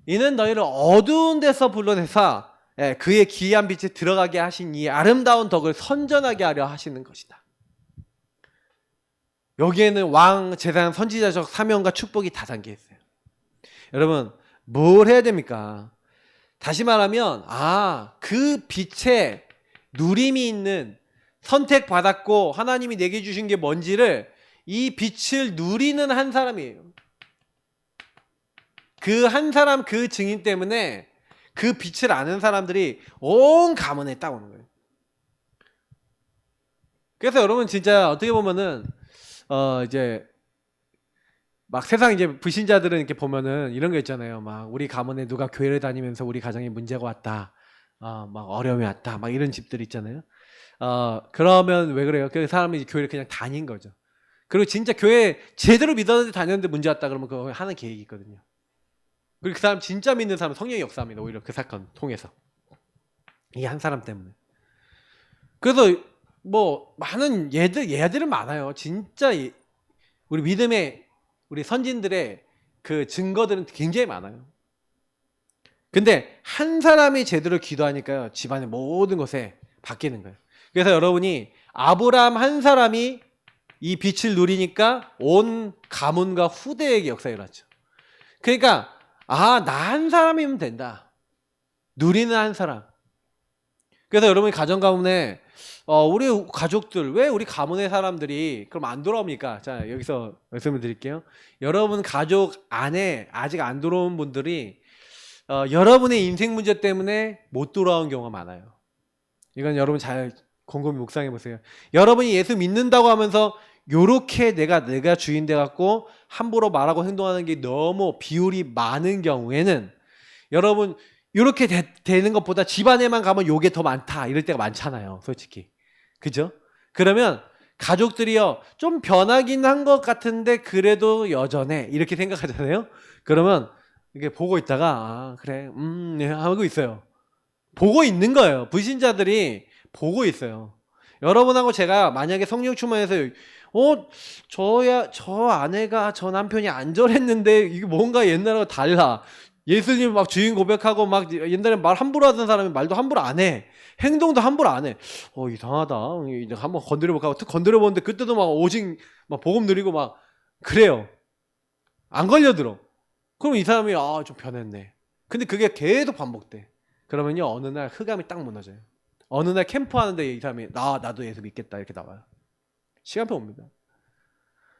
이는 너희를 어두운 데서 불러내사 그의 기이한 빛에 들어가게 하신 이 아름다운 덕을 선전하게 하려 하시는 것이다. 여기에는 왕, 제사장, 선지자적 사명과 축복이 다 담겨 있어요. 여러분 뭘 해야 됩니까? 다시 말하면 그 빛에 누림이 있는 선택받았고 하나님이 내게 주신 게 뭔지를 이 빛을 누리는 한 사람이에요. 그 한 사람 그 증인 때문에 그 빛을 아는 사람들이 온 가문에 딱 오는 거예요. 그래서 여러분 진짜 어떻게 보면은 이제 막 세상 이제 불신자들은 이렇게 보면은 이런 거 있잖아요. 막 우리 가문에 누가 교회를 다니면서 우리 가정에 문제가 왔다. 막 어려움이 왔다. 막 이런 집들 있잖아요. 그러면 왜 그래요? 그 사람이 교회를 그냥 다닌 거죠. 그리고 진짜 교회 제대로 믿었는데 다녔는데 문제 왔다 그러면 그거 하는 계획이 있거든요. 그리고 그 사람 진짜 믿는 사람은 성령의 역사입니다. 오히려 그 사건 통해서. 이 한 사람 때문에. 그래서 뭐 많은 얘들은 많아요. 진짜 우리 믿음의 우리 선진들의 그 증거들은 굉장히 많아요. 근데 한 사람이 제대로 기도하니까요. 집안의 모든 것에 바뀌는 거예요. 그래서 여러분이 아브라함 한 사람이 이 빛을 누리니까 온 가문과 후대에게 역사가 일어났죠. 그러니까 나 한 사람이면 된다. 누리는 한 사람. 그래서 여러분이 가정 가문에 우리 가족들 왜 우리 가문의 사람들이 그럼 안 돌아옵니까? 자 여기서 말씀을 드릴게요. 여러분 가족 안에 아직 안 들어온 분들이 여러분의 인생 문제 때문에 못 돌아온 경우가 많아요. 이건 여러분 잘 곰곰이 묵상해 보세요. 여러분이 예수 믿는다고 하면서 요렇게 내가 주인 돼 갖고 함부로 말하고 행동하는 게 너무 비율이 많은 경우에는 여러분 요렇게 되는 것보다 집안에만 가면 요게 더 많다 이럴 때가 많잖아요. 솔직히. 그죠? 그러면 가족들이요 좀 변하긴 한 것 같은데 그래도 여전해 이렇게 생각하잖아요. 그러면 이렇게 보고 있다가 그래 하고 있어요. 보고 있는 거예요. 불신자들이 보고 있어요. 여러분하고 제가 만약에 성령 충만해서 저 아내가 저 남편이 안 저랬는데 이게 뭔가 옛날하고 달라. 예수님 막 주인 고백하고 막 옛날에 말 함부로 하던 사람이 말도 함부로 안 해. 행동도 함부로 안 해. 이상하다. 이제 한번 건드려볼까? 건드려보는데 그때도 막 오직 막 복음 누리고 막 그래요. 안 걸려들어. 그럼 이 사람이 좀 변했네. 근데 그게 계속 반복돼. 그러면요 어느 날 흑암이 딱 무너져요. 어느 날 캠프하는데 이 사람이 나도 예수 믿겠다 이렇게 나와요. 시간표 옵니다.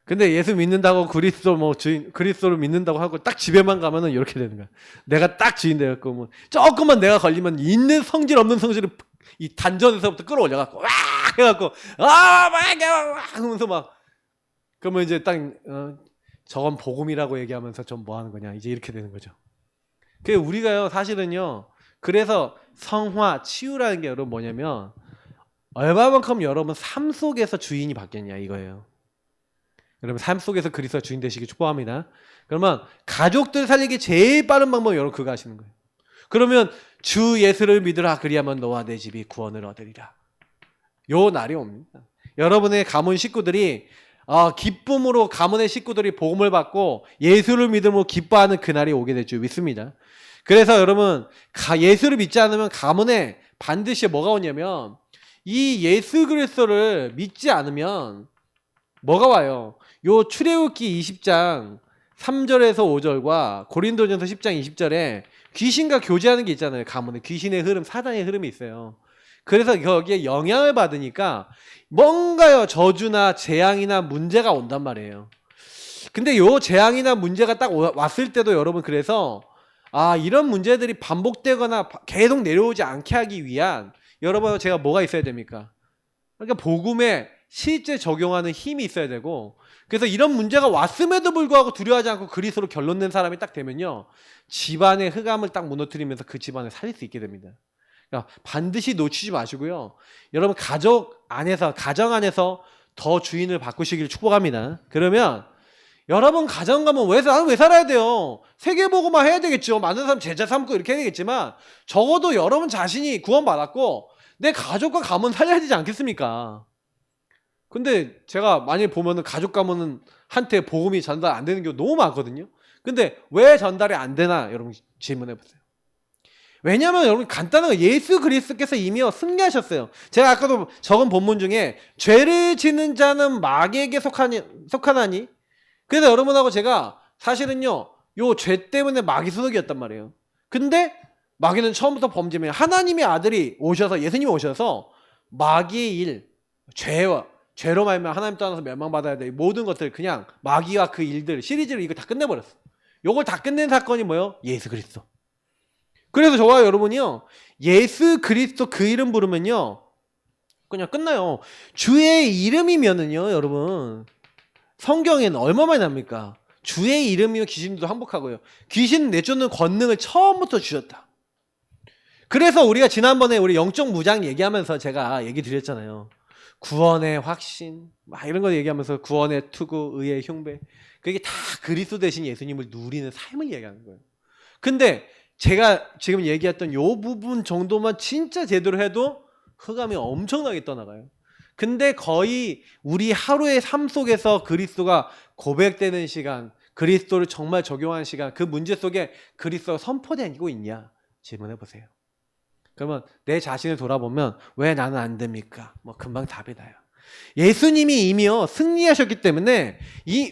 근데 예수 믿는다고 그리스도를 믿는다고 하고 딱 집에만 가면은 이렇게 되는 거야. 내가 딱 주인 되었고 뭐 조금만 내가 걸리면 있는 성질 없는 성질을 이 단전에서부터 끌어올려갖고 와 해갖고 막 하면서 막 그러면 이제 딱 저건 복음이라고 얘기하면서 좀 뭐 하는 거냐 이제 이렇게 되는 거죠. 그 우리가요 사실은요 그래서 성화 치유라는 게 여러분 뭐냐면 얼마만큼 여러분 삶 속에서 주인이 바뀌었냐 이거예요. 여러분 삶 속에서 그리스도가 주인 되시기 축복합니다. 그러면 가족들 살리기 제일 빠른 방법은 여러분 그거 하시는 거예요. 그러면 주 예수를 믿으라 그리하면 너와 내 집이 구원을 얻으리라. 요 날이 옵니다. 여러분의 가문 식구들이 기쁨으로 가문의 식구들이 복음을 받고 예수를 믿음으로 기뻐하는 그날이 오게 될 줄 믿습니다. 그래서 여러분 예수를 믿지 않으면 가문에 반드시 뭐가 오냐면 이 예수 그리스도를 믿지 않으면 뭐가 와요? 요 출애굽기 20장 3절에서 5절과 고린도전서 10장 20절에 귀신과 교제하는 게 있잖아요. 가문에 귀신의 흐름, 사단의 흐름이 있어요. 그래서 거기에 영향을 받으니까 뭔가요 저주나 재앙이나 문제가 온단 말이에요. 근데 요 재앙이나 문제가 딱 왔을 때도 여러분 그래서 이런 문제들이 반복되거나 계속 내려오지 않게 하기 위한 여러분 제가 뭐가 있어야 됩니까? 그러니까 복음에 실제 적용하는 힘이 있어야 되고 그래서 이런 문제가 왔음에도 불구하고 두려워하지 않고 그리스도로 결론낸 사람이 딱 되면요, 집안의 흑암을 딱 무너뜨리면서 그 집안을 살릴 수 있게 됩니다. 그러니까 반드시 놓치지 마시고요, 여러분 가정 안에서 더 주인을 바꾸시길 축복합니다. 그러면 여러분 가정 가면 나는 왜 살아야 돼요? 세계보고만 해야 되겠죠. 많은 사람 제자 삼고 이렇게 해야 되겠지만, 적어도 여러분 자신이 구원받았고 내 가족과 가문 살려야 되지 않겠습니까? 근데 제가 많이 보면은 가족 가문은 한테 복음이 전달 안 되는 경우 너무 많거든요. 근데 왜 전달이 안 되나 여러분 질문해 보세요. 왜냐하면 여러분 간단한 거, 예수 그리스도께서 이미 승리하셨어요. 제가 아까도 적은 본문 중에 죄를 지는 자는 마귀에게 속하나니, 그래서 여러분하고 제가 사실은요, 요 죄 때문에 마귀 소속이었단 말이에요. 근데 마귀는 처음부터 범죄면 하나님의 아들이 오셔서, 예수님이 오셔서 마귀의 일, 죄로 말면 하나님 떠나서 멸망받아야 돼, 모든 것들 그냥 마귀와 그 일들 시리즈를 이거 다 끝내버렸어. 요걸 다 끝낸 사건이 뭐예요? 예수 그리스도. 그래서 저와 여러분이요, 예수 그리스도 그 이름 부르면요 그냥 끝나요. 주의 이름이면은요, 여러분 성경에는 얼마만이 납니까? 주의 이름이면 귀신도 항복하고요, 귀신 내쫓는 권능을 처음부터 주셨다. 그래서 우리가 지난번에 우리 영적 무장 얘기하면서 제가 얘기 드렸잖아요. 구원의 확신 막 이런 거 얘기하면서 구원의 투구, 의의 흉배, 그게 다 그리스도 대신 예수님을 누리는 삶을 얘기하는 거예요. 근데 제가 지금 얘기했던 요 부분 정도만 진짜 제대로 해도 흑암이 엄청나게 떠나가요. 근데 거의 우리 하루의 삶 속에서 그리스도가 고백되는 시간, 그리스도를 정말 적용하는 시간, 그 문제 속에 그리스도가 선포되고 있냐 질문해 보세요. 그러면 내 자신을 돌아보면 왜 나는 안 됩니까? 뭐 금방 답이 나요. 예수님이 이미요 승리하셨기 때문에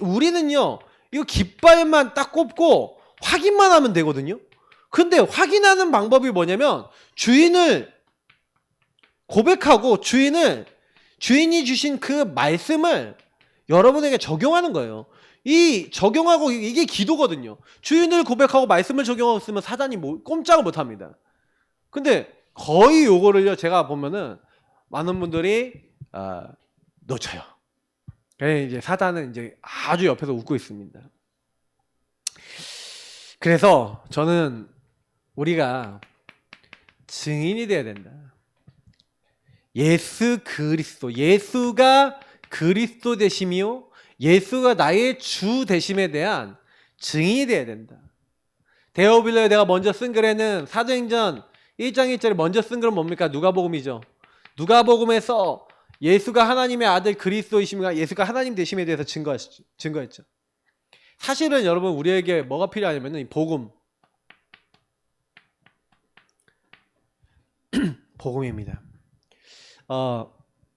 우리는요 이거 깃발만 딱 꼽고 확인만 하면 되거든요. 근데 확인하는 방법이 뭐냐면 주인을 고백하고 주인이 주신 그 말씀을 여러분에게 적용하는 거예요. 적용하고 이게 기도거든요. 주인을 고백하고 말씀을 적용하고 있으면 사단이 꼼짝을 못 합니다. 근데 거의 요거를요 제가 보면은 많은 분들이 놓쳐요. 이제 사단은 이제 아주 옆에서 웃고 있습니다. 그래서 저는 우리가 증인이 돼야 된다. 예수 그리스도, 예수가 그리스도 되심이요, 예수가 나의 주 되심에 대한 증인이 돼야 된다. 데오빌러에 내가 먼저 쓴 글에는 사도행전 1장 1절에 먼저 쓴 글은 뭡니까? 누가복음이죠. 누가복음에서 예수가 하나님의 아들 그리스도이심과 예수가 하나님 되심에 대해서 증거했죠. 사실은 여러분 우리에게 뭐가 필요하냐면 이 복음입니다.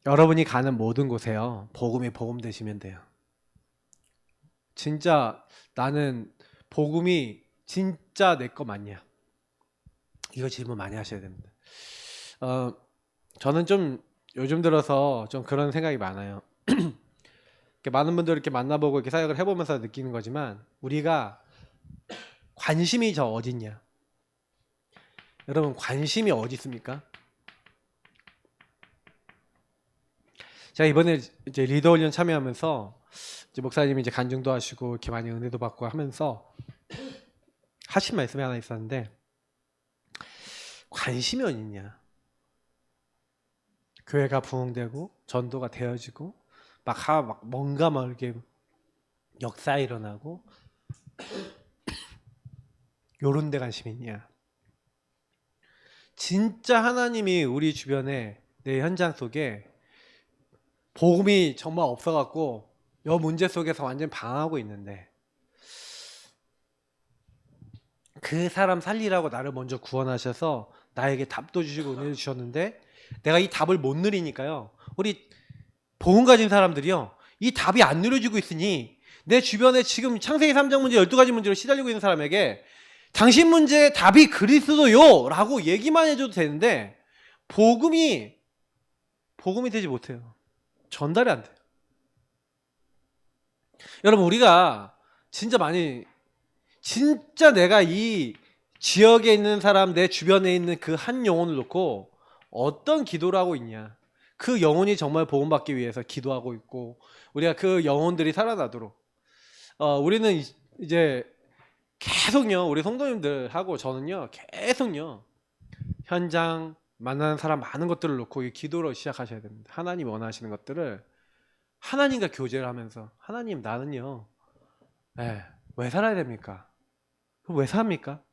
여러분이 가는 모든 곳에요 복음이 복음 되시면 돼요. 진짜 나는 복음이 진짜 내 거 맞냐, 이거 질문 많이 하셔야 됩니다. 저는 좀 요즘 들어서 좀 그런 생각이 많아요. 이렇게 많은 분들 이렇게 만나보고 이렇게 사역을 해보면서 느끼는 거지만, 우리가 관심이 저 어딨냐? 여러분 관심이 어디 있습니까? 제가 이번에 이제 리더 훈련 참여하면서 이제 목사님이 이제 간증도 하시고 이렇게 많이 은혜도 받고 하면서 하신 말씀이 하나 있었는데, 관심이 어딨냐? 교회가 부흥되고 전도가 되어지고 막 뭔가 막 이렇게 역사 일어나고 요런 데 관심이 있냐? 진짜 하나님이 우리 주변에 내 현장 속에 복음이 정말 없어갖고 이 문제 속에서 완전 방황하고 있는데, 그 사람 살리라고 나를 먼저 구원하셔서 나에게 답도 주시고 은혜를 주셨는데, 내가 이 답을 못 누리니까요, 우리 복음 가진 사람들이요 이 답이 안 누려지고 있으니 내 주변에 지금 창세기 3장 문제 12가지 문제로 시달리고 있는 사람에게 당신 문제의 답이 그리스도요 라고 얘기만 해줘도 되는데, 복음이 되지 못해요. 전달이 안 돼요. 여러분 우리가 진짜 내가 이 지역에 있는 사람, 내 주변에 있는 그 한 영혼을 놓고 어떤 기도를 하고 있냐, 그 영혼이 정말 복음받기 위해서 기도하고 있고 우리가 그 영혼들이 살아나도록 우리는 이제 계속요 우리 성도님들하고 저는요 계속요 현장 만나는 사람 많은 것들을 놓고 이 기도로 시작하셔야 됩니다. 하나님 원하시는 것들을 하나님과 교제를 하면서 하나님 나는요 왜 살아야 됩니까? 왜 삽니까?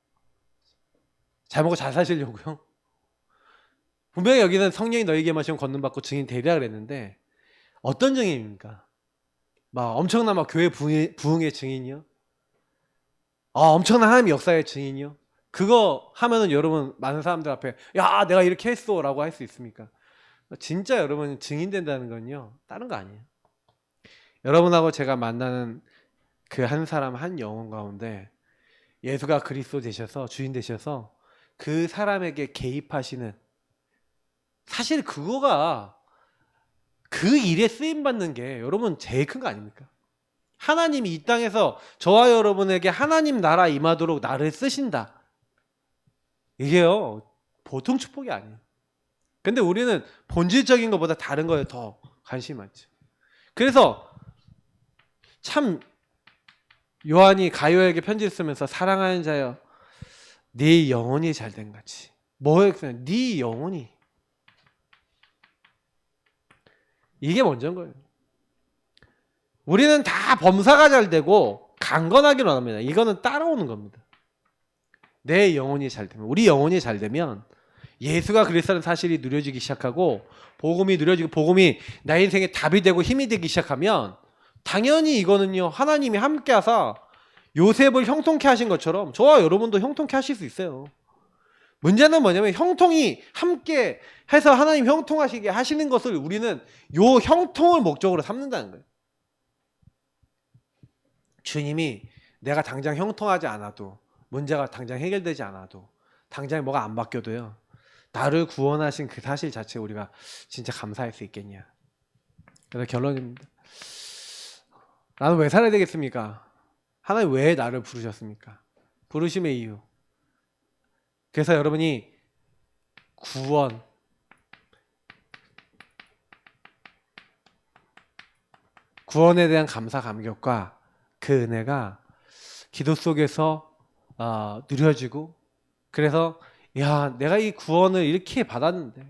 잘 먹고 잘 사시려고요? 분명히 여기는 성령이 너희에게 마시면 걷는받고 증인 되리라 그랬는데 어떤 증인입니까? 막 엄청난 막 교회 부흥의 증인이요? 엄청난 하나님 역사의 증인이요? 그거 하면은 여러분 많은 사람들 앞에 야 내가 이렇게 했어 라고 할 수 있습니까? 진짜 여러분 증인된다는 건요 다른 거 아니에요. 여러분하고 제가 만나는 그 한 사람 한 영혼 가운데 예수가 그리스도 되셔서 주인 되셔서 그 사람에게 개입하시는 사실 그거가 그 일에 쓰임받는 게 여러분 제일 큰 거 아닙니까? 하나님이 이 땅에서 저와 여러분에게 하나님 나라 임하도록 나를 쓰신다. 이게요 보통 축복이 아니에요. 근데 우리는 본질적인 것보다 다른 거에 더 관심이 많죠. 그래서 참 요한이 가요에게 편지를 쓰면서 사랑하는 자여 네 영혼이 잘된 같이 뭐에 네 영혼이 이게 먼저인 거예요. 우리는 다 범사가 잘 되고 강건하기로 합니다. 이거는 따라오는 겁니다. 내 영혼이 잘 되면 우리 영혼이 잘 되면 예수가 그리스도라는 사실이 누려지기 시작하고 복음이 누려지고 복음이 나의 인생의 답이 되고 힘이 되기 시작하면 당연히 이거는요 하나님이 함께 하사 요셉을 형통케 하신 것처럼 저와 여러분도 형통케 하실 수 있어요. 문제는 뭐냐면 형통이 함께 해서 하나님 형통하시게 하시는 것을 우리는 요 형통을 목적으로 삼는다는 거예요. 주님이 내가 당장 형통하지 않아도 문제가 당장 해결되지 않아도 당장 뭐가 안 바뀌어도요 나를 구원하신 그 사실 자체에 우리가 진짜 감사할 수 있겠냐. 그래서 결론입니다. 나는 왜 살아야 되겠습니까? 하나님 왜 나를 부르셨습니까? 부르심의 이유. 그래서 여러분이 구원에 대한 감사 감격과 그 은혜가 기도 속에서 누려지고 그래서 야 내가 이 구원을 이렇게 받았는데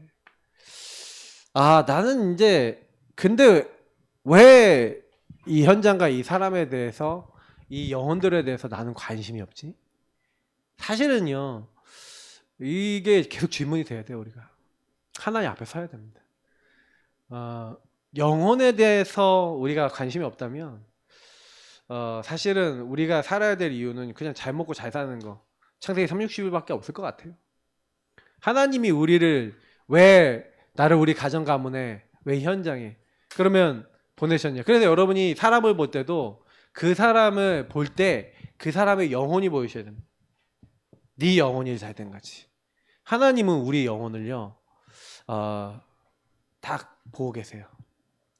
나는 이제 근데 왜 이 현장과 이 사람에 대해서 이 영혼들에 대해서 나는 관심이 없지? 사실은요 이게 계속 질문이 돼야 돼요. 우리가 하나님 앞에 서야 됩니다. 영혼에 대해서 우리가 관심이 없다면 사실은 우리가 살아야 될 이유는 그냥 잘 먹고 잘 사는 거 창세기 360일밖에 없을 것 같아요. 하나님이 우리를 왜 나를 우리 가정 가문에 왜 현장에 그러면 보내셨냐. 그래서 여러분이 사람을 볼 때도 그 사람을 볼 때 그 사람의 영혼이 보이셔야 됩니다. 네 영혼이 잘된 거지. 하나님은 우리 영혼을요 딱 보고 계세요.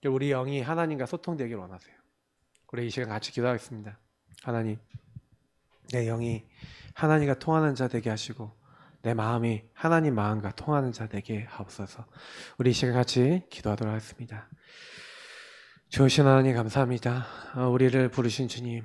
우리 영이 하나님과 소통되길 원하세요. 우리 이 시간 같이 기도하겠습니다. 하나님 내 영이 하나님과 통하는 자 되게 하시고 내 마음이 하나님 마음과 통하는 자 되게 하옵소서. 우리 이 시간 같이 기도하도록 하겠습니다. 좋으신 하나님 감사합니다. 우리를 부르신 주님